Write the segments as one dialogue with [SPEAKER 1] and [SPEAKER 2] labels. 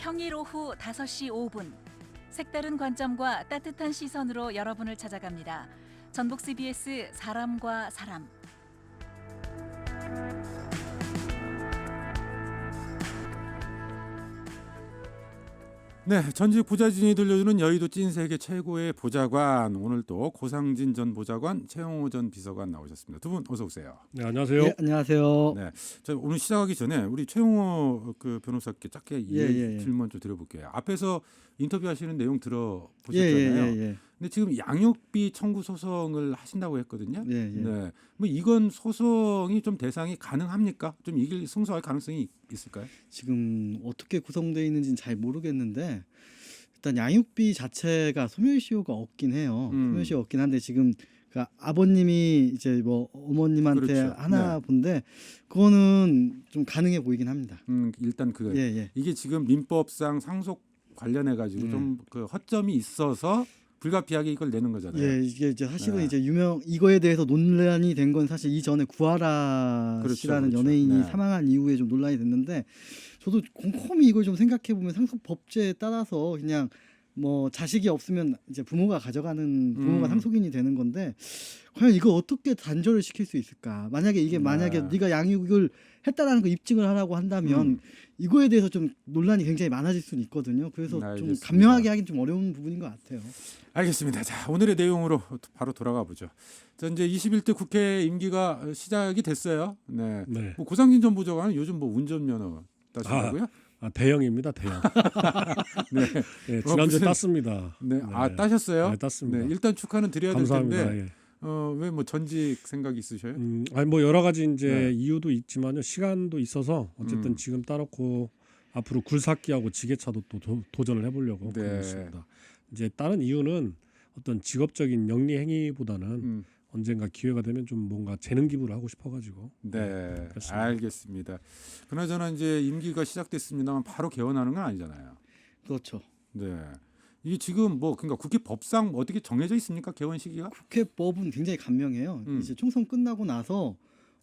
[SPEAKER 1] 평일 오후 5시 5분 색다른 관점과 따뜻한 시선으로 여러분을 찾아갑니다. 전북 CBS 사람과 사람.
[SPEAKER 2] 네, 전직 보좌진이 들려주는 여의도 찐세계 최고의 보좌관. 오늘 또 고상진 전 보좌관, 최영호 전 비서관 나오셨습니다. 두 분 어서 오세요.
[SPEAKER 3] 네, 안녕하세요.
[SPEAKER 4] 예, 안녕하세요.
[SPEAKER 2] 네, 자, 오늘 시작하기 전에 우리 최영호 그 변호사께 짧게 질문 좀 드려볼게요. 앞에서 인터뷰하시는 내용 들어보셨잖아요. 근데 지금 양육비 청구 소송을 하신다고 했거든요. 네, 뭐 이건 소송이 좀 대상이 가능합니까? 좀 이길 승소할 가능성이 있을까요?
[SPEAKER 4] 지금 어떻게 구성되어 있는지는 잘 모르겠는데 일단 양육비 자체가 소멸시효가 없긴 해요. 소멸시효 없긴 한데 지금 그러니까 아버님이 이제 뭐 어머님한테
[SPEAKER 2] 그렇죠.
[SPEAKER 4] 하나 본데 그거는 좀 가능해 보이긴 합니다.
[SPEAKER 2] 일단 이게 지금 민법상 상속 관련해 가지고 좀 그 허점이 있어서 불가피하게 이걸 내는 거잖아요.
[SPEAKER 4] 예, 이게 이제 사실은 이제 이거에 대해서 논란이 된 건 사실 이전에 구하라 씨라는 연예인이 사망한 이후에 좀 논란이 됐는데 저도 곰곰이 이걸 좀 생각해 보면 상속법제에 따라서 그냥 뭐 자식이 없으면 이제 부모가 가져가는 부모가 상속인이 되는 건데 과연 이거 어떻게 단절을 시킬 수 있을까? 만약에 이게 만약에 네가 양육을 했다라는 거 입증을 하라고 한다면 이거에 대해서 좀 논란이 굉장히 많아질 수는 있거든요. 그래서 좀 간명하게 하긴 좀 어려운 부분인 것 같아요.
[SPEAKER 2] 알겠습니다. 자, 오늘의 내용으로 바로 돌아가 보죠. 자, 이제 21대 국회 임기가 시작이 됐어요. 네. 뭐 고상진 전 부장관은 요즘 뭐 운전면허 따신다고요?
[SPEAKER 3] 대형입니다, 대형. 네, 지난주에 땄습니다.
[SPEAKER 2] 네. 따셨어요?
[SPEAKER 3] 네, 땄습니다.
[SPEAKER 2] 네, 일단 축하는 드려야 될
[SPEAKER 3] 감사합니다.
[SPEAKER 2] 텐데. 왜 뭐 전직 생각이 있으셔요?
[SPEAKER 3] 아니 뭐 여러 가지 이제 이유도 있지만요, 시간도 있어서 어쨌든 지금 따놓고 앞으로 굴삭기하고 지게차도 또 도전을 해보려고 그러고 있습니다. 이제 다른 이유는 어떤 직업적인 영리 행위보다는 언젠가 기회가 되면 좀 뭔가 재능 기부를 하고 싶어가지고.
[SPEAKER 2] 네,
[SPEAKER 3] 그렇습니다.
[SPEAKER 2] 알겠습니다. 그나저나 이제 임기가 시작됐습니다만 바로 개원하는 건 아니잖아요.
[SPEAKER 4] 그렇죠.
[SPEAKER 2] 네. 이게 지금 뭐 그러니까 국회 법상 어떻게 정해져 있습니까? 개원 시기가?
[SPEAKER 4] 국회법은 굉장히 간명해요. 이제 총선 끝나고 나서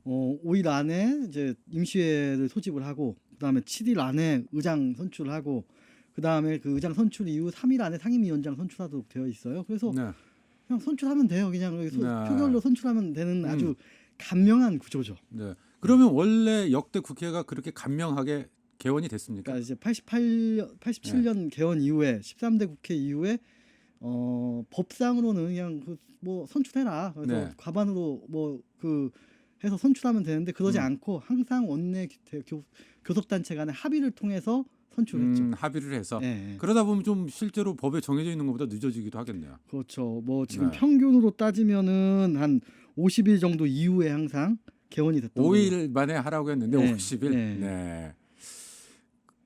[SPEAKER 4] 5일 안에 이제 임시회를 소집을 하고 그다음에 7일 안에 의장 선출하고 그다음에 그 의장 선출 이후 3일 안에 상임위원장 선출하도록 되어 있어요. 그래서 그냥 선출하면 돼요. 그냥 표결로 선출하면 되는 아주 간명한 구조죠.
[SPEAKER 2] 네. 그러면 원래 역대 국회가 그렇게 간명하게 개원이 됐습니까?
[SPEAKER 4] 그러니까 이제 87년 개원 이후에 13대 국회 이후에 법상으로는 그냥 뭐 선출해라. 그래서 과반으로 뭐 해서 선출하면 되는데 그러지 않고 항상 원내 교섭단체 간의 합의를 통해서 선출했죠.
[SPEAKER 2] 합의를 해서 그러다 보면 좀 실제로 법에 정해져 있는 것보다 늦어지기도 하겠네요.
[SPEAKER 4] 그렇죠. 뭐 지금 평균으로 따지면은 한 50일 정도 이후에 항상 개원이 됐던
[SPEAKER 2] 5일 만에 하라고 했는데 50일. 네.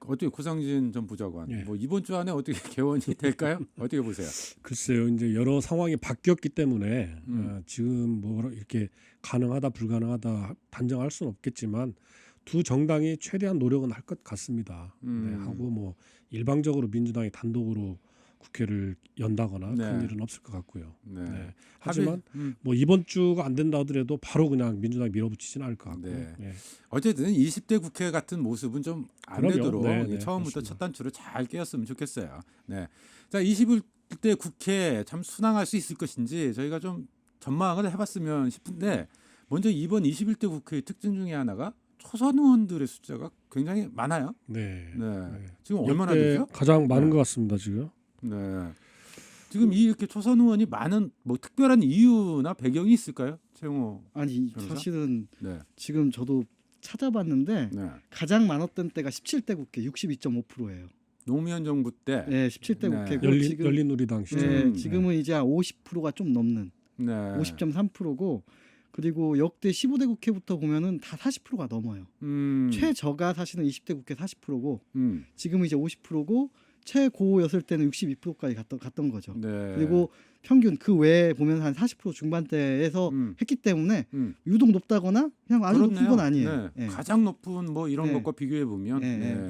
[SPEAKER 2] 어떻게 고상진 전 부장관 뭐 이번 주 안에 어떻게 개원이 될까요? 어떻게 보세요?
[SPEAKER 3] 글쎄요, 이제 여러 상황이 바뀌었기 때문에 지금 뭐 이렇게 가능하다 불가능하다 단정할 수는 없겠지만 두 정당이 최대한 노력은 할 것 같습니다. 하고 뭐 일방적으로 민주당이 단독으로 국회를 연다거나 그런 일은 없을 것 같고요. 하지만 뭐 이번 주가 안 된다 하더라도 바로 그냥 민주당이 밀어붙이지는 않을 것 같고요.
[SPEAKER 2] 어쨌든 20대 국회 같은 모습은 좀 안 되도록 처음부터
[SPEAKER 3] 그렇습니다.
[SPEAKER 2] 첫 단추를 잘 깨었으면 좋겠어요. 네. 자, 21대 국회 참 순항할 수 있을 것인지 저희가 좀 전망을 해봤으면 싶은데 먼저 이번 21대 국회의 특징 중에 하나가 초선 의원들의 숫자가 굉장히 많아요. 지금 얼마나 되죠?
[SPEAKER 3] 가장 많은 것 같습니다, 지금.
[SPEAKER 2] 네. 지금 이렇게 초선 의원이 많은 뭐 특별한 이유나 배경이 있을까요, 최영호?
[SPEAKER 4] 아니
[SPEAKER 2] 변호사?
[SPEAKER 4] 사실은 지금 저도 찾아봤는데 가장 많았던 때가 17대 국회 62.5%예요.
[SPEAKER 2] 노무현 정부 때.
[SPEAKER 4] 네, 17대 국회고 지금
[SPEAKER 3] 열린우리당 시절.
[SPEAKER 4] 지금은 이제 50%가 좀 넘는 50.3%고 그리고 역대 15대 국회부터 보면은 다 40%가 넘어요. 최저가 사실은 20대 국회 40%고 지금은 이제 50%고 최고였을 때는 62%까지 갔던 거죠. 그리고 평균 그 외에 보면 한 40% 중반대에서 했기 때문에 유독 높다거나 그냥 아주 높은 건 아니에요.
[SPEAKER 2] 가장 높은 뭐 이런 것과 비교해 보면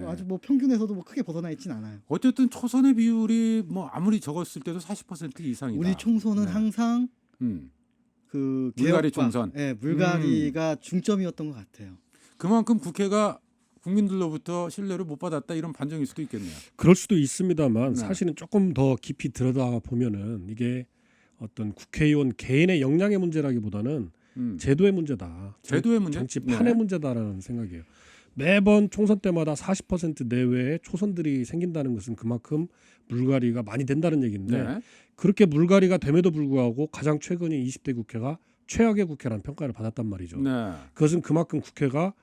[SPEAKER 4] 아주 뭐 평균에서도 뭐 크게 벗어나 있진 않아요.
[SPEAKER 2] 어쨌든 초선의 비율이 뭐 아무리 적었을 때도 40% 이상이다.
[SPEAKER 4] 우리 총선은 항상 그
[SPEAKER 2] 물갈이
[SPEAKER 4] 개혁과,
[SPEAKER 2] 총선.
[SPEAKER 4] 물갈이가 중점이었던 것 같아요.
[SPEAKER 2] 그만큼 국회가 국민들로부터 신뢰를 못 받았다 이런 반정일 수도 있겠네요.
[SPEAKER 3] 그럴 수도 있습니다만
[SPEAKER 2] 네.
[SPEAKER 3] 사실은 조금 더 깊이 들여다 보면은 이게 어떤 국회의원 개인의 역량의 문제라기보다는 제도의 문제다.
[SPEAKER 2] 제도의 문제?
[SPEAKER 3] 정치판의
[SPEAKER 2] 네.
[SPEAKER 3] 문제다라는 생각이에요. 매번 총선 때마다 40% 내외의 초선들이 생긴다는 것은 그만큼 물갈이가 많이 된다는 얘기인데
[SPEAKER 2] 네.
[SPEAKER 3] 그렇게 물갈이가 됨에도 불구하고 가장 최근에 20대 국회가 최악의 국회라는 평가를 받았단 말이죠.
[SPEAKER 2] 네.
[SPEAKER 3] 그것은 그만큼 국회가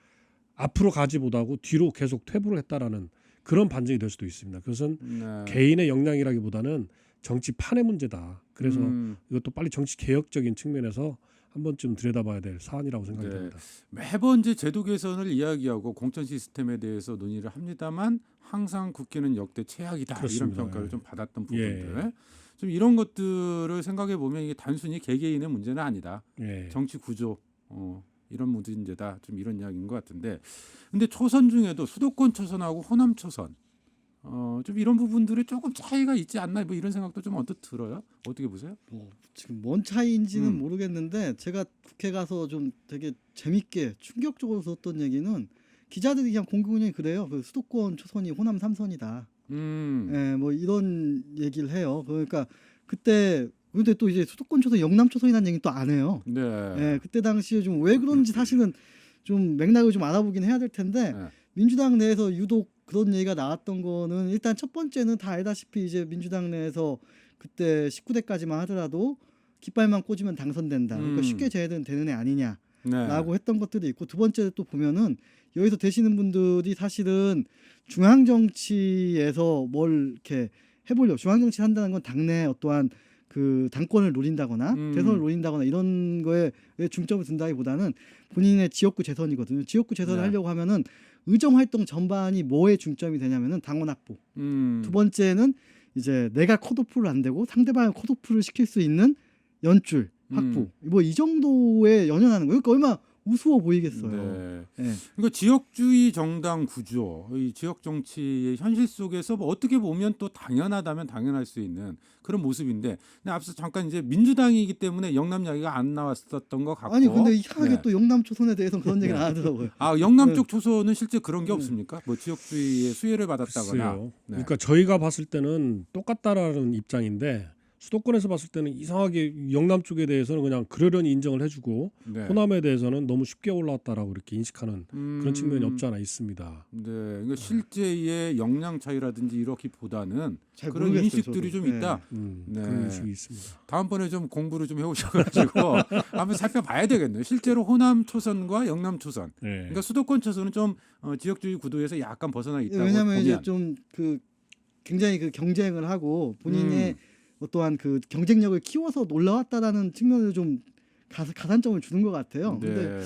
[SPEAKER 3] 앞으로 가지 못하고 뒤로 계속 퇴보를 했다라는 그런 반증이 될 수도 있습니다. 그것은
[SPEAKER 2] 네.
[SPEAKER 3] 개인의 역량이라기보다는 정치판의 문제다. 그래서 이것도 빨리 정치 개혁적인 측면에서 한 번쯤 들여다봐야 될 사안이라고 생각이
[SPEAKER 2] 네.
[SPEAKER 3] 됩니다.
[SPEAKER 2] 매번 이제 제도 개선을 이야기하고 공천 시스템에 대해서 논의를 합니다만 항상 국회는 역대 최악이다
[SPEAKER 3] 그렇습니다.
[SPEAKER 2] 이런 평가를 좀 받았던
[SPEAKER 3] 예.
[SPEAKER 2] 부분들. 좀 이런 것들을 생각해 보면 이게 단순히 개개인의 문제는 아니다.
[SPEAKER 3] 예.
[SPEAKER 2] 정치 구조 이런 문제다. 좀 이런 이야기인 것 같은데. 근데 초선 중에도 수도권 초선하고 호남 초선 좀 이런 부분들이 조금 차이가 있지 않나 뭐 이런 생각도 좀 언뜻 들어요. 어떻게 보세요?
[SPEAKER 4] 뭐 지금 뭔 차이인지는
[SPEAKER 2] 음.
[SPEAKER 4] 모르겠는데 제가 국회 가서 좀 되게 재밌게 충격적으로 들었던 얘기는 기자들이 그냥 공공연히 그래요. 그 수도권 초선이 호남 3선이다. 예, 뭐 이런 얘기를 해요. 그러니까 그때 근데 또 이제 수도권 초선, 영남 초선이라는 얘기는 또 안 해요.
[SPEAKER 2] 네.
[SPEAKER 4] 예, 그때 당시에 좀 왜 그런지 사실은 좀 맥락을 좀 알아보긴 해야 될 텐데
[SPEAKER 2] 네.
[SPEAKER 4] 민주당 내에서 유독 그런 얘기가 나왔던 거는 일단 첫 번째는 다 알다시피 이제 민주당 내에서 그때 19대까지만 하더라도 깃발만 꽂으면 당선된다. 그러니까 쉽게 제외되는 애 아니냐.
[SPEAKER 2] 네.
[SPEAKER 4] 라고 했던 것들이 있고 두 번째 또 보면은 여기서 되시는 분들이 사실은 중앙 정치에서 뭘 이렇게 해보려고 중앙 정치 한다는 건 당내 어떠한 그 당권을 노린다거나 대선을 노린다거나 이런 거에 중점을 둔다기보다는 본인의 지역구 재선이거든요. 지역구 재선을
[SPEAKER 2] 네.
[SPEAKER 4] 하려고 하면은 의정 활동 전반이 뭐에 중점이 되냐면은 당원 확보. 두 번째는 이제 내가 컷오프를 안 되고 상대방을 컷오프를 시킬 수 있는 연줄 확보. 뭐 이 정도에 연연하는 거예요. 그러니까 얼마나 우스워 보이겠어요.
[SPEAKER 2] 네.
[SPEAKER 4] 네.
[SPEAKER 2] 그러니까 지역주의 정당 구조, 이 지역 정치의 현실 속에서 뭐 어떻게 보면 또 당연하다면 당연할 수 있는 그런 모습인데, 근데 앞서 잠깐 이제 민주당이기 때문에 영남 이야기가 안 나왔었던 것 같고.
[SPEAKER 4] 아니 근데 이상하게
[SPEAKER 2] 네.
[SPEAKER 4] 또 영남 초선에 대해서는 그런 얘기를 안 하더라고요.
[SPEAKER 2] 아 영남
[SPEAKER 4] 네.
[SPEAKER 2] 쪽 초선은 실제 그런 게 없습니까? 뭐 지역주의의 수혜를 받았다거나.
[SPEAKER 3] 글쎄요.
[SPEAKER 2] 네.
[SPEAKER 3] 그러니까 저희가 봤을 때는 똑같다라는 입장인데 수도권에서 봤을 때는 이상하게 영남 쪽에 대해서는 그냥 그러려니 인정을 해주고
[SPEAKER 2] 네.
[SPEAKER 3] 호남에 대해서는 너무 쉽게 올라왔다라고 이렇게 인식하는 그런 측면이 없지 않아 있습니다.
[SPEAKER 2] 네, 그러니까 실제의 역량 차이라든지 이렇기보다는
[SPEAKER 4] 잘
[SPEAKER 2] 그런
[SPEAKER 4] 모르겠어요,
[SPEAKER 2] 인식들이
[SPEAKER 4] 저도.
[SPEAKER 2] 좀
[SPEAKER 4] 네.
[SPEAKER 2] 있다. 네.
[SPEAKER 3] 그런 인식이 있습니다.
[SPEAKER 2] 다음번에 좀 공부를 좀 해오셔가지고 한번 살펴봐야 되겠네요. 실제로 호남 초선과 영남 초선.
[SPEAKER 3] 네.
[SPEAKER 2] 그러니까 수도권 초선은 좀 지역주의 구도에서 약간 벗어나 있다고
[SPEAKER 4] 왜냐하면 이제
[SPEAKER 2] 보면.
[SPEAKER 4] 좀 그 굉장히 그 경쟁을 하고 본인의 어떠한 그 경쟁력을 키워서 올라왔다라는 측면을 좀 가산점을 주는 것 같아요. 근데
[SPEAKER 2] 네,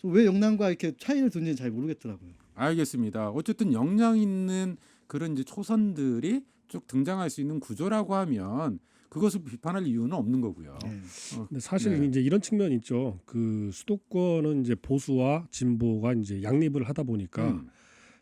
[SPEAKER 4] 왜 영남과 이렇게 차이를 두는지 잘 모르겠더라고요.
[SPEAKER 2] 알겠습니다. 어쨌든 역량 있는 그런 이제 초선들이 쭉 등장할 수 있는 구조라고 하면 그것을 비판할 이유는 없는 거고요.
[SPEAKER 4] 네.
[SPEAKER 3] 근데 사실
[SPEAKER 2] 네.
[SPEAKER 3] 이제 이런 측면이 있죠. 그 수도권은 이제 보수와 진보가 이제 양립을 하다 보니까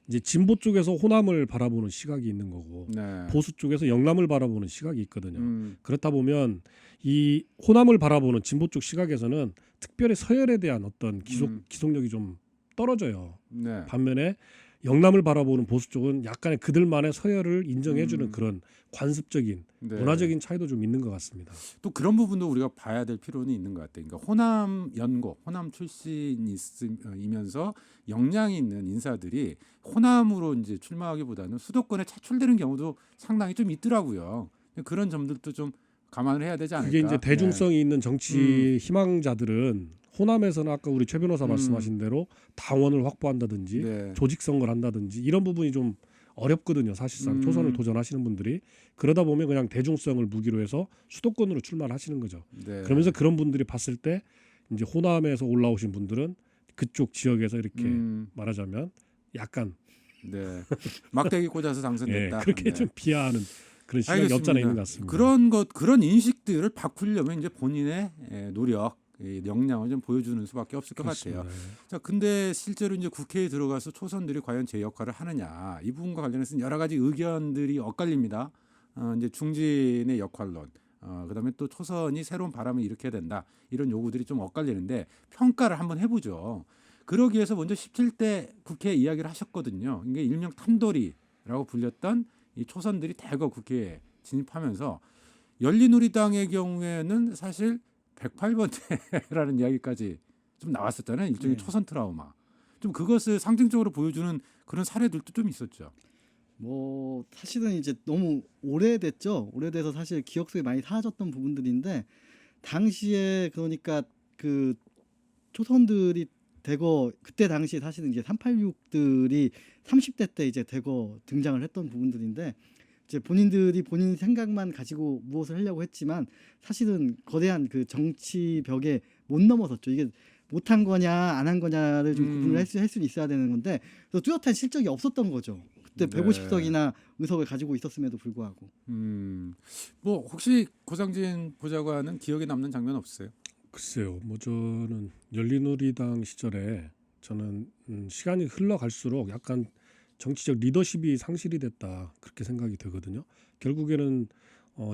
[SPEAKER 3] 이제 진보 쪽에서 호남을 바라보는 시각이 있는 거고
[SPEAKER 2] 네.
[SPEAKER 3] 보수 쪽에서 영남을 바라보는 시각이 있거든요. 그렇다 보면 이 호남을 바라보는 진보 쪽 시각에서는 특별히 서열에 대한 어떤 기속력이 좀 떨어져요.
[SPEAKER 2] 네.
[SPEAKER 3] 반면에 영남을 바라보는 보수 쪽은 약간의 그들만의 서열을 인정해주는 그런 관습적인
[SPEAKER 2] 네.
[SPEAKER 3] 문화적인 차이도 좀 있는 것 같습니다.
[SPEAKER 2] 또 그런 부분도 우리가 봐야 될 필요는 있는 것 같아요. 그러니까 호남 연고, 호남 출신이면서 역량이 있는 인사들이 호남으로 이제 출마하기보다는 수도권에 차출되는 경우도 상당히 좀 있더라고요. 그런 점들도 좀 감안을 해야 되지 않을까.
[SPEAKER 3] 그게 이제 대중성이 있는 정치 희망자들은 호남에서는 아까 우리 최 변호사 말씀하신 대로 당원을 확보한다든지
[SPEAKER 2] 네.
[SPEAKER 3] 조직 선거를 한다든지 이런 부분이 좀 어렵거든요. 사실상 초선을 도전하시는 분들이 그러다 보면 그냥 대중성을 무기로 해서 수도권으로 출마를 하시는 거죠.
[SPEAKER 2] 네.
[SPEAKER 3] 그러면서 그런 분들이 봤을 때 이제 호남에서 올라오신 분들은 그쪽 지역에서 이렇게 말하자면 약간
[SPEAKER 2] 네. 막대기 꽂아서 당선됐다.
[SPEAKER 3] 예, 그렇게
[SPEAKER 2] 네.
[SPEAKER 3] 좀 비하하는 그런 시각이 없지 않아 있는 것 같습니다.
[SPEAKER 2] 그런 인식들을 바꾸려면 이제 본인의 노력, 역량을 좀 보여주는 수밖에 없을 것
[SPEAKER 3] 그렇습니다.
[SPEAKER 2] 같아요. 자, 근데 실제로 이제 국회에 들어가서 초선들이 과연 제 역할을 하느냐 이 부분과 관련해서 여러 가지 의견들이 엇갈립니다. 이제 중진의 역할론, 그다음에 또 초선이 새로운 바람을 일으켜야 된다 이런 요구들이 좀 엇갈리는데 평가를 한번 해보죠. 그러기 위해서 먼저 17대 국회에 이야기를 하셨거든요. 이게 일명 탐돌이라고 불렸던 이 초선들이 대거 국회에 진입하면서 열린우리당의 경우에는 사실 108번째라는 이야기까지 좀 나왔었잖아요. 일종의
[SPEAKER 4] 네.
[SPEAKER 2] 초선 트라우마. 좀 그것을 상징적으로 보여주는 그런 사례들도 좀 있었죠.
[SPEAKER 4] 뭐 사실은 이제 너무 오래됐죠. 오래돼서 사실 기억 속에 많이 사라졌던 부분들인데 당시에 그러니까 그 초선들이 대거 그때 당시 사실은 이제 386들이 30대 때 이제 대거 등장을 했던 부분들인데 이제 본인들이 본인 생각만 가지고 무엇을 하려고 했지만 사실은 거대한 그 정치 벽에 못 넘어섰죠. 이게 못한 거냐 안 한 거냐를 좀 구분을 할 수 있어야 되는 건데 그래서 뚜렷한 실적이 없었던 거죠. 그때
[SPEAKER 2] 네.
[SPEAKER 4] 150석이나 의석을 가지고 있었음에도 불구하고.
[SPEAKER 2] 뭐 혹시 고상진 보좌관은 기억에 남는 장면 없으세요?
[SPEAKER 3] 글쎄요. 뭐 저는 열린우리당 시절에 저는 시간이 흘러갈수록 약간 정치적 리더십이 상실이 됐다 그렇게 생각이 되거든요. 결국에는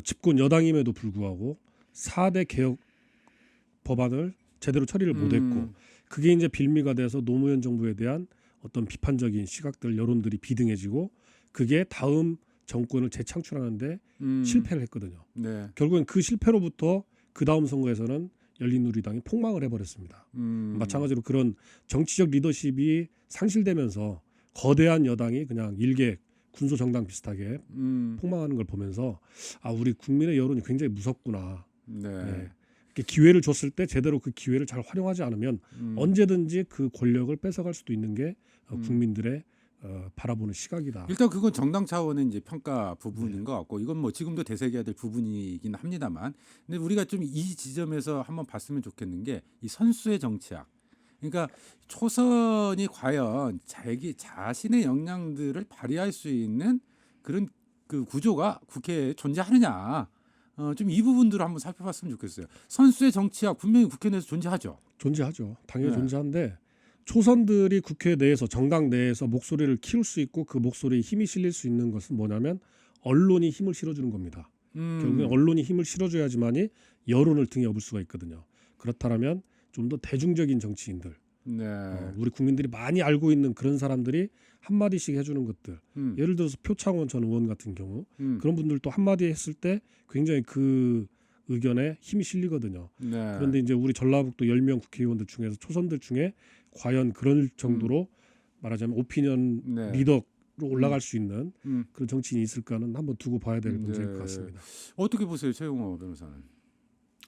[SPEAKER 3] 집권 여당임에도 불구하고 4대 개혁 법안을 제대로 처리를 못했고 그게 이제 빌미가 돼서 노무현 정부에 대한 어떤 비판적인 시각들 여론들이 비등해지고 그게 다음 정권을 재창출하는데 실패를 했거든요.
[SPEAKER 2] 네.
[SPEAKER 3] 결국엔 그 실패로부터 그 다음 선거에서는 열린우리당이 폭망을 해버렸습니다. 마찬가지로 그런 정치적 리더십이 상실되면서 거대한 여당이 그냥 일개 군소 정당 비슷하게 폭망하는 걸 보면서 아 우리 국민의 여론이 굉장히 무섭구나.
[SPEAKER 2] 네.
[SPEAKER 3] 네. 이렇게 기회를 줬을 때 제대로 그 기회를 잘 활용하지 않으면 언제든지 그 권력을 뺏어갈 수도 있는 게 국민들의 바라보는 시각이다.
[SPEAKER 2] 일단 그건 정당 차원의 이제 평가 부분인 것 같고 이건 뭐 지금도 되새겨야 될 부분이긴 합니다만 근데 우리가 좀 이 지점에서 한번 봤으면 좋겠는 게 이 선수의 정치학 그러니까 초선이 과연 자신의 역량들을 발휘할 수 있는 그런 그 구조가 국회에 존재하느냐 좀 이 부분들을 한번 살펴봤으면 좋겠어요. 선수의 정치학 분명히 국회 내에서 존재하죠.
[SPEAKER 3] 존재하죠. 당연히
[SPEAKER 2] 네.
[SPEAKER 3] 존재한데 초선들이 국회 내에서 정당 내에서 목소리를 키울 수 있고 그 목소리에 힘이 실릴 수 있는 것은 뭐냐면 언론이 힘을 실어주는 겁니다. 결국엔 언론이 힘을 실어줘야지만이 여론을 등에 업을 수가 있거든요. 그렇다면 좀 더 대중적인 정치인들,
[SPEAKER 2] 네.
[SPEAKER 3] 우리 국민들이 많이 알고 있는 그런 사람들이 한마디씩 해주는 것들. 예를 들어서 표창원 전 의원 같은 경우 그런 분들도 한마디 했을 때 굉장히 그 의견에 힘이 실리거든요.
[SPEAKER 2] 네.
[SPEAKER 3] 그런데 이제 우리 전라북도 10명 국회의원들 중에서 초선들 중에 과연 그럴 정도로 말하자면 오피니언
[SPEAKER 2] 네.
[SPEAKER 3] 리더로 올라갈 수 있는
[SPEAKER 2] 음.
[SPEAKER 3] 그런 정치인이 있을까는 한번 두고 봐야 될 문제일
[SPEAKER 2] 네.
[SPEAKER 3] 것 같습니다.
[SPEAKER 2] 어떻게 보세요, 최용호 변호사는?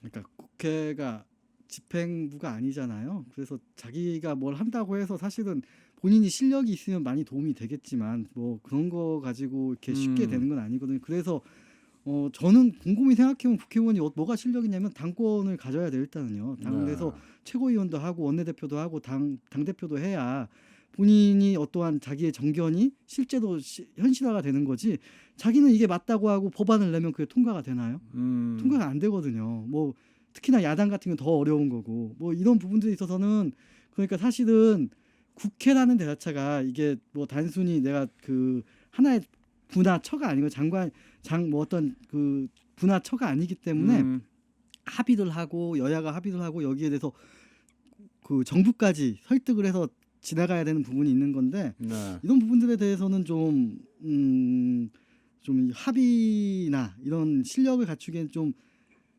[SPEAKER 4] 그러니까 국회가 집행부가 아니잖아요. 그래서 자기가 뭘 한다고 해서 사실은 본인이 실력이 있으면 많이 도움이 되겠지만 뭐 그런 거 가지고 이렇게 쉽게 되는 건 아니거든요. 그래서 저는 곰곰이 생각해보면 국회의원이 뭐가 실력이냐면 당권을 가져야 돼요. 일단은요. 당내에서 최고위원도 하고 원내대표도 하고 당대표도 해야 본인이 어떠한 자기의 정견이 실제로 현실화가 되는 거지 자기는 이게 맞다고 하고 법안을 내면 그게 통과가 되나요? 통과가 안 되거든요. 뭐 특히나 야당 같은 건 더 어려운 거고 뭐 이런 부분들에 있어서는 그러니까 사실은 국회라는 데 자체가 이게 뭐 단순히 내가 그 하나의 분하처가 아니고 뭐 어떤 그 분하처가 아니기 때문에 합의를 하고 여야가 합의를 하고 여기에 대해서 그 정부까지 설득을 해서 지나가야 되는 부분이 있는 건데
[SPEAKER 2] 네.
[SPEAKER 4] 이런 부분들에 대해서는 좀 합의나 이런 실력을 갖추기엔 좀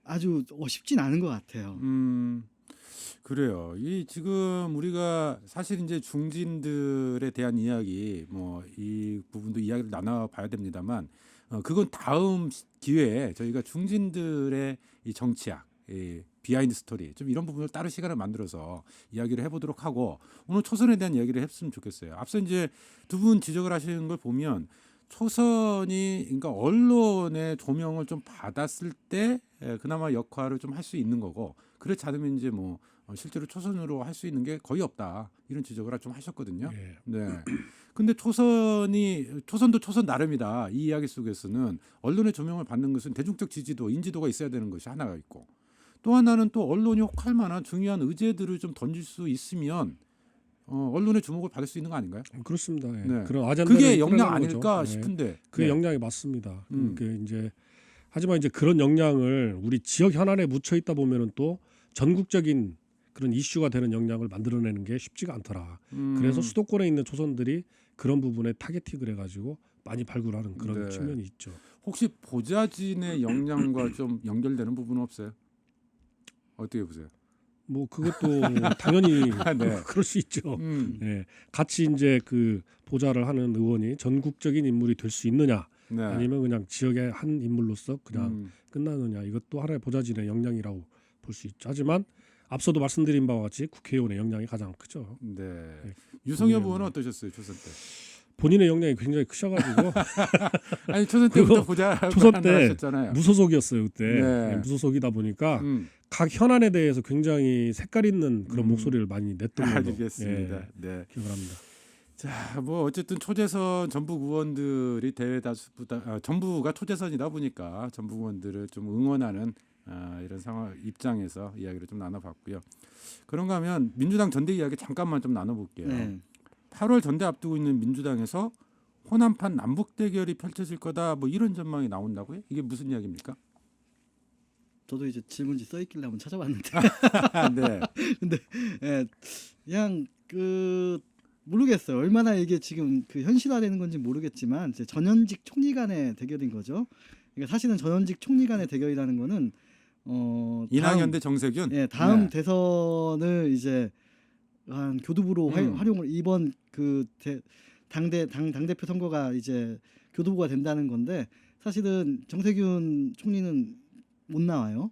[SPEAKER 4] 아주 쉽진 않은 것 같아요.
[SPEAKER 2] 그래요. 이 지금 우리가 사실 이제 중진들에 대한 이야기 뭐 이 부분도 이야기를 나눠봐야 됩니다만 그건 다음 기회에 저희가 중진들의 이 정치학, 이 비하인드 스토리 좀 이런 부분을 따로 시간을 만들어서 이야기를 해보도록 하고 오늘 초선에 대한 이야기를 했으면 좋겠어요. 앞서 이제 두 분 지적을 하시는 걸 보면 초선이 그러니까 언론의 조명을 좀 받았을 때 그나마 역할을 좀 할 수 있는 거고 그렇지 않으면 이제 뭐 실제로 초선으로 할 수 있는 게 거의 없다 이런 지적을 좀 하셨거든요.
[SPEAKER 3] 예.
[SPEAKER 2] 네. 근데 초선도 초선 나름이다 이 이야기 속에서는 언론의 조명을 받는 것은 대중적 지지도 인지도가 있어야 되는 것이 하나가 있고 또 하나는 또 언론이 혹할 만한 중요한 의제들을 좀 던질 수 있으면 언론의 주목을 받을 수 있는 거 아닌가요?
[SPEAKER 3] 그렇습니다. 예.
[SPEAKER 2] 네.
[SPEAKER 3] 그런 아젠다를
[SPEAKER 2] 그게 역량
[SPEAKER 3] 끌어내는
[SPEAKER 2] 아닐까
[SPEAKER 3] 거죠. 예.
[SPEAKER 2] 싶은데.
[SPEAKER 3] 그게
[SPEAKER 2] 네.
[SPEAKER 3] 역량이 맞습니다. 그게 이제 하지만 이제 그런 역량을 우리 지역 현안에 묻혀 있다 보면은 또 전국적인 그런 이슈가 되는 역량을 만들어내는 게 쉽지가 않더라. 그래서 수도권에 있는 초선들이 그런 부분에 타겟팅을 해가지고 많이 발굴하는 그런
[SPEAKER 2] 네.
[SPEAKER 3] 측면이 있죠.
[SPEAKER 2] 혹시 보좌진의 역량과 좀 연결되는 부분은 없어요? 어떻게 보세요?
[SPEAKER 3] 뭐 그것도 당연히
[SPEAKER 2] 네.
[SPEAKER 3] 그럴 수 있죠. 예, 같이 이제 그 보좌를 하는 의원이 전국적인 인물이 될 수 있느냐,
[SPEAKER 2] 네.
[SPEAKER 3] 아니면 그냥 지역의 한 인물로서 그냥 끝나느냐, 이것도 하나의 보좌진의 역량이라고 볼 수 있죠. 하지만 앞서도 말씀드린 바와 같이 국회의원의 역량이 가장 크죠.
[SPEAKER 2] 네.
[SPEAKER 3] 네.
[SPEAKER 2] 유성엽 의원은 어떠셨어요, 초선 때?
[SPEAKER 3] 본인의 역량이 굉장히 크셔가지고
[SPEAKER 2] 아니 초선 때부터 보자
[SPEAKER 3] 초선 때
[SPEAKER 2] 하셨잖아요.
[SPEAKER 3] 무소속이었어요 그때.
[SPEAKER 2] 네.
[SPEAKER 3] 네, 무소속이다 보니까 각 현안에 대해서 굉장히 색깔 있는 그런 목소리를 많이 냈던 걸로
[SPEAKER 2] 알겠습니다. 네.
[SPEAKER 3] 기억을 합니다.
[SPEAKER 2] 자, 뭐 어쨌든 초재선 전북 의원들이 대다수보다 전부가 초재선이다 보니까 전북 의원들을 좀 응원하는 이런 상황 입장에서 이야기를 좀 나눠봤고요. 그런가 하면 민주당 전대 이야기 잠깐만 좀 나눠볼게요.
[SPEAKER 4] 네.
[SPEAKER 2] 8월 전대 앞두고 있는 민주당에서 호남판 남북 대결이 펼쳐질 거다 뭐 이런 전망이 나온다고요? 이게 무슨 이야기입니까?
[SPEAKER 4] 저도 이제 질문지 써 있길래 한번 찾아봤는데
[SPEAKER 2] 네.
[SPEAKER 4] 근데 예, 그냥 모르겠어요. 얼마나 이게 지금 그 현실화되는 건지 모르겠지만 이제 전현직 총리 간의 대결인 거죠. 그러니까 사실은 전현직 총리 간의 대결이라는 거는
[SPEAKER 2] 이낙연 대 정세균.
[SPEAKER 4] 다음
[SPEAKER 2] 네.
[SPEAKER 4] 대선을 이제 한 교두부로 활용을 이번 그 당 대표 선거가 이제 교두부가 된다는 건데 사실은 정세균 총리는 못 나와요.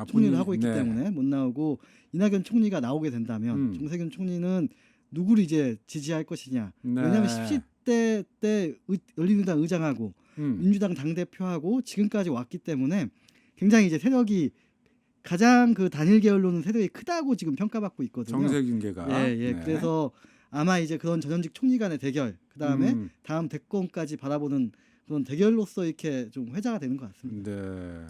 [SPEAKER 4] 총리를 하고 있기 때문에 못 나오고 이낙연 총리가 나오게 된다면 정세균 총리는 누구를 이제 지지할 것이냐.
[SPEAKER 2] 네.
[SPEAKER 4] 왜냐하면 17대 때 열린우리당 의장하고 민주당 당 대표하고 지금까지 왔기 때문에 굉장히 이제 세력이 가장 그 단일 계열로는 세력이 크다고 지금 평가받고 있거든요.
[SPEAKER 2] 정세균계가.
[SPEAKER 4] 예.
[SPEAKER 2] 네.
[SPEAKER 4] 그래서 아마 이제 그런 전현직 총리 간의 대결, 그 다음에 다음 대권까지 바라보는 그런 대결로서 이렇게 좀 회자가 되는 것 같습니다.
[SPEAKER 2] 네.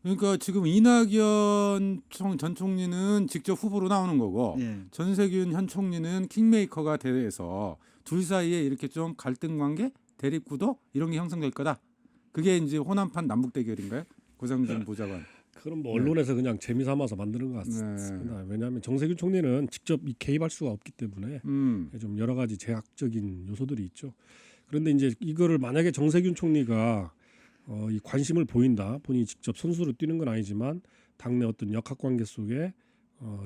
[SPEAKER 2] 그러니까 지금 이낙연 전 총리는 직접 후보로 나오는 거고
[SPEAKER 4] 예.
[SPEAKER 2] 전세균 현 총리는 킹메이커가 돼서 둘 사이에 이렇게 좀 갈등 관계, 대립 구도 이런 게 형성될 거다. 그게 이제 호남판 남북 대결인가요? 고상준 보좌관.
[SPEAKER 3] 그럼 뭐 언론에서 그냥 재미 삼아서 만드는 것 같습니다. 왜냐하면 정세균 총리는 직접 개입할 수가 없기 때문에 좀 여러 가지 제약적인 요소들이 있죠. 그런데 이제 이거를 만약에 정세균 총리가 이 관심을 보인다, 본인이 직접 선수로 뛰는 건 아니지만 당내 어떤 역학관계 속에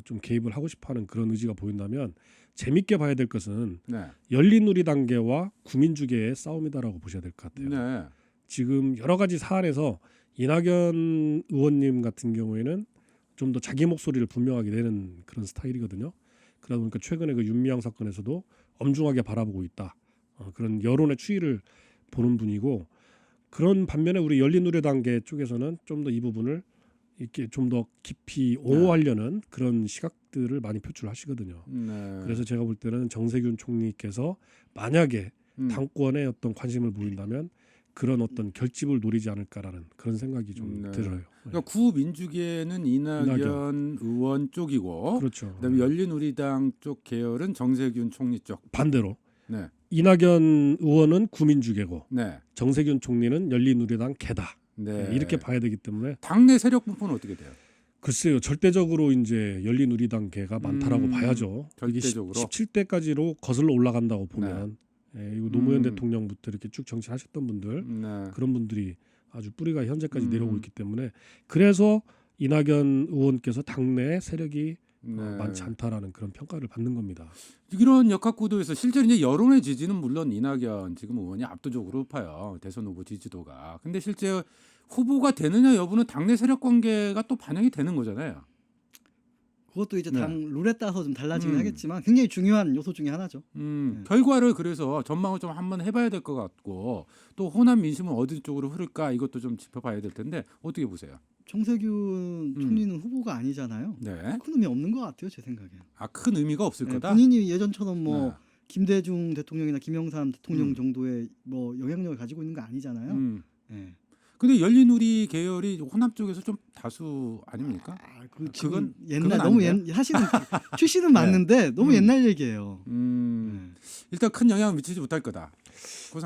[SPEAKER 3] 좀 개입을 하고 싶어하는 그런 의지가 보인다면 재밌게 봐야 될 것은 열린우리당계와 구민주계의 싸움이다라고 보셔야 될 것 같아요.
[SPEAKER 2] 네.
[SPEAKER 3] 지금 여러 가지 사안에서 이낙연 의원님 같은 경우에는 좀 더 자기 목소리를 분명하게 내는 그런 스타일이거든요. 그러다 보니까 최근에 그 윤미향 사건에서도 엄중하게 바라보고 있다. 그런 여론의 추이를 보는 분이고, 그런 반면에 우리 열린우리당계 쪽에서는 좀 더 이 부분을 이렇게 좀 더 깊이 옹호하려는 그런 시각들을 많이 표출하시거든요.
[SPEAKER 2] 네.
[SPEAKER 3] 그래서 제가 볼 때는 정세균 총리께서 만약에 당권에 어떤 관심을 보인다면 그런 어떤 결집을 노리지 않을까라는 그런 생각이 좀 들어요.
[SPEAKER 2] 그러니까 구민주계는 이낙연 의원 쪽이고,
[SPEAKER 3] 그렇죠.
[SPEAKER 2] 그다음에 열린우리당 쪽 계열은 정세균 총리 쪽.
[SPEAKER 3] 반대로
[SPEAKER 2] 네.
[SPEAKER 3] 이낙연 의원은 구민주계고
[SPEAKER 2] 네.
[SPEAKER 3] 정세균 총리는 열린우리당 개다.
[SPEAKER 2] 네.
[SPEAKER 3] 이렇게 봐야 되기 때문에
[SPEAKER 2] 당내 세력 분포는 어떻게 돼요?
[SPEAKER 3] 글쎄요, 절대적으로 이제 열린우리당 개가 많다라고 봐야죠.
[SPEAKER 2] 절대적으로
[SPEAKER 3] 17대까지로 거슬러 올라간다고 보면 이거 노무현 대통령부터 이렇게 쭉 정치하셨던 분들 그런 분들이 아주 뿌리가 현재까지 내려오고 있기 때문에, 그래서 이낙연 의원께서 당내 세력이 많지 않다라는 그런 평가를 받는 겁니다.
[SPEAKER 2] 이런 역학구도에서 실제로 이제 여론의 지지는 물론 이낙연 지금 의원이 압도적으로 높아요. 대선 후보 지지도가. 근데 실제 후보가 되느냐 여부는 당내 세력 관계가 또 반영이 되는 거잖아요.
[SPEAKER 4] 그것도 이제 당 룰에 따라서 좀 달라지긴 하겠지만 굉장히 중요한 요소 중에 하나죠.
[SPEAKER 2] 결과를 그래서 전망을 좀 한번 해봐야 될 것 같고, 또 호남 민심은 어디 쪽으로 흐를까 이것도 좀 짚어봐야 될 텐데 어떻게 보세요?
[SPEAKER 4] 정세균 총리는 후보가 아니잖아요.
[SPEAKER 2] 네.
[SPEAKER 4] 큰 의미 없는 것 같아요, 제 생각에.
[SPEAKER 2] 큰 의미가 없을 거다.
[SPEAKER 4] 본인이 예전처럼 뭐 김대중 대통령이나 김영삼 대통령 정도의 뭐 영향력을 가지고 있는 거 아니잖아요.
[SPEAKER 2] 근데 열린우리 계열이 호남 쪽에서 좀 다수 아닙니까?
[SPEAKER 4] 그건 옛날 너무 사실은 출신은 맞는데 너무 옛날 얘기예요.
[SPEAKER 2] 일단 큰 영향을 미치지 못할 거다.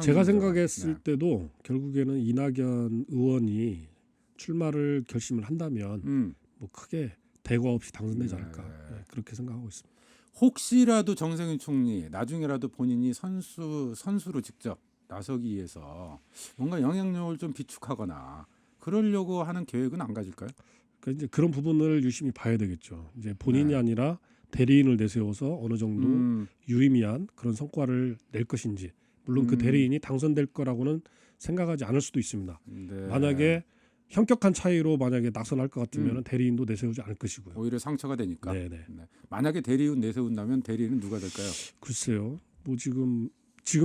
[SPEAKER 3] 제가 생각했을 때도 결국에는 이낙연 의원이 출마를 결심을 한다면 뭐 크게 대과 없이 당선되지
[SPEAKER 2] 네.
[SPEAKER 3] 않을까 그렇게 생각하고 있습니다.
[SPEAKER 2] 혹시라도 정세균 총리 나중에라도 본인이 선수로 직접 나서기 위해서 뭔가 영향력을 좀 비축하거나 그러려고 하는 계획은 안 가질까요?
[SPEAKER 3] 그러니까 이제 그런 부분을 유심히 봐야 되겠죠. 이제 본인이
[SPEAKER 2] 네.
[SPEAKER 3] 아니라 대리인을 내세워서 어느 정도 유의미한 그런 성과를 낼 것인지, 물론 그 대리인이 당선될 거라고는 생각하지 않을 수도 있습니다.
[SPEAKER 2] 네.
[SPEAKER 3] 만약에 현격한 차이로 만약에 낙선할 것 같으면 대리인도 내세우지 않을 것이고요.
[SPEAKER 2] 오히려 상처가 되니까.
[SPEAKER 3] 네네.
[SPEAKER 2] 네. 만약에 대리인 내세운다면 대리인은 누가 될까요?
[SPEAKER 3] 글쎄요. 뭐 지금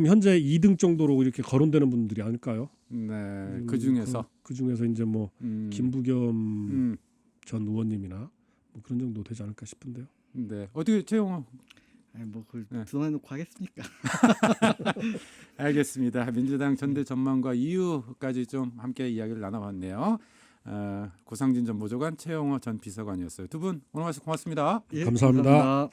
[SPEAKER 3] 현재 2등 정도로 이렇게 거론되는 분들이 아닐까요?
[SPEAKER 2] 네. 그 중에서
[SPEAKER 3] 그 중에서 이제 뭐 김부겸 전 의원님이나 뭐 그런 정도 되지 않을까 싶은데요.
[SPEAKER 2] 네. 어떻게 최영호?
[SPEAKER 4] 뭐 그걸
[SPEAKER 2] 네.
[SPEAKER 4] 드러내놓고 하겠습니까?
[SPEAKER 2] 알겠습니다. 민주당 전대 전망과 이유까지 좀 함께 이야기를 나눠봤네요. 고상진 전 보좌관, 최영호 전 비서관이었어요. 두 분 오늘 말씀 고맙습니다.
[SPEAKER 3] 감사합니다.